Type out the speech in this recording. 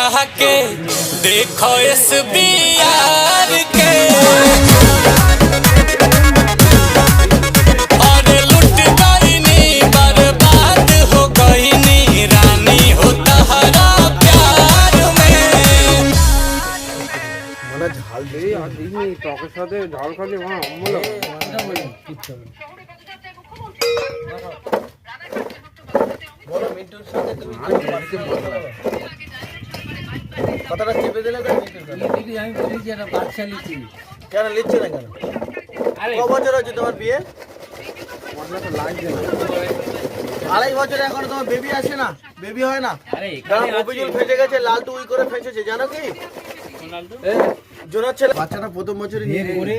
के देखो इस बियार के और लुट गईनी बर्बाद हो गईनी रानी हो तहरा प्यार में। মানে ঝাল দেই আর দিই টকের সাথে ঝাল খালি মা অম্বল বলো মিন্টুর সাথে তুমি বাড়িতে বলো কথাটা চেপে দিলে তো দিদি আমি বলি যে এটা বাচ্চা লিচি কেন লিচি না কেন আরে কত বছর হয়েছে তোমার বিয়ে মনে তো লাগছে না 2.5 বছর এখন তোমার বেবি আসে না বেবি হয় না আরে কারণ অভিযোগ ফেটে গেছে লাল টুই করে ফেঁসেছে জানো কি রোনাল্ডো জোনার ছেলে বাচ্চাটা প্রথম বছরই নিয়ে করে